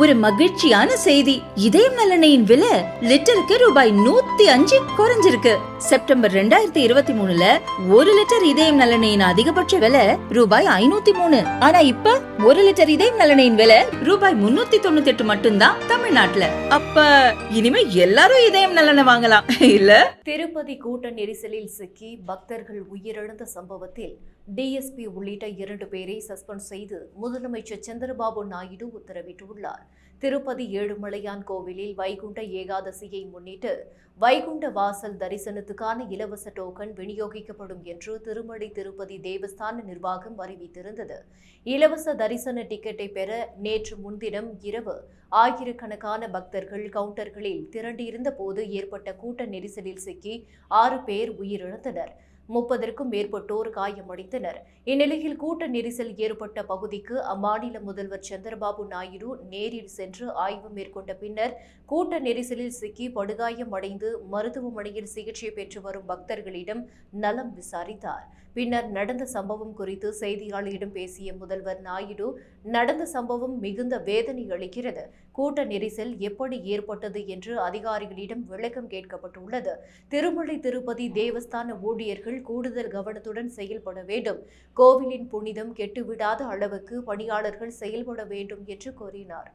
ஒரு மகிழ்ச்சியான செய்தி. இதயம் நலனையின் விலை லிட்டருக்கு ரூபாய் 105 குறைஞ்சிருக்கு. செப்டம்பர் 2023ல 1 லிட்டர் இதயம் நலனையின் அதிகபட்ச விலை ரூபாய் 503. ஆனா இப்ப 1 லிட்டர் இதயம் நலனையின் விலை ரூபாய் 398 மட்டும்தான் தமிழ்நாட்டுல. அப்ப இனிமே எல்லாரும் இதயம் நலனை வாங்கலாம் இல்ல? திருப்பதி கூட்ட நெரிசலில் சிக்கி பக்தர்கள் உயிரிழந்த சம்பவத்தில் டிஎஸ்பி உள்ளிட்ட 2 பேரை சஸ்பெண்ட் செய்து முதலமைச்சர் சந்திரபாபு நாயுடு உத்தரவிட்டுள்ளார். திருப்பதி ஏழுமலையான் கோவிலில் வைகுண்ட ஏகாதசியை முன்னிட்டு வைகுண்ட வாசல் தரிசனத்துக்கான இலவச டோக்கன் விநியோகிக்கப்படும் என்று திருமலை திருப்பதி தேவஸ்தான நிர்வாகம் அறிவித்திருந்தது. இலவச தரிசன டிக்கெட்டை பெற நேற்று முன்தினம் இரவு ஆயிரக்கணக்கான பக்தர்கள் கவுண்டர்களில் திரண்டிருந்த போது ஏற்பட்ட கூட்ட நெரிசலில் சிக்கி 6 பேர் உயிரிழந்தனர். 30க்கும் மேற்பட்டோர் காயமடைந்தனர். இந்நிலையில் கூட்ட நெரிசல் ஏற்பட்ட பகுதிக்கு அம்மாநில முதல்வர் சந்திரபாபு நாயுடு நேரில் சென்று ஆய்வு மேற்கொண்ட பின்னர் கூட்ட நெரிசலில் சிக்கி படுகாயமடைந்து மருத்துவமனையில் சிகிச்சை பெற்று வரும் பக்தர்களிடம் நலம் விசாரித்தார். பின்னர் நடந்த சம்பவம் குறித்து செய்தியாளர்களிடம் பேசிய முதல்வர் நாயுடு, நடந்த சம்பவம் மிகுந்த வேதனை அளிக்கிறது. கூட்ட நெரிசல் எப்படி ஏற்பட்டது என்று அதிகாரிகளிடம் விளக்கம் கேட்கப்பட்டுள்ளது. திருமலை திருப்பதி தேவஸ்தான ஊழியர்கள் கூடுதல் கவனத்துடன் செயல்பட வேண்டும். கோவிலின் புனிதம் கெட்டுவிடாத அளவுக்கு பணியாளர்கள் செயல்பட வேண்டும் என்று கூறினார்.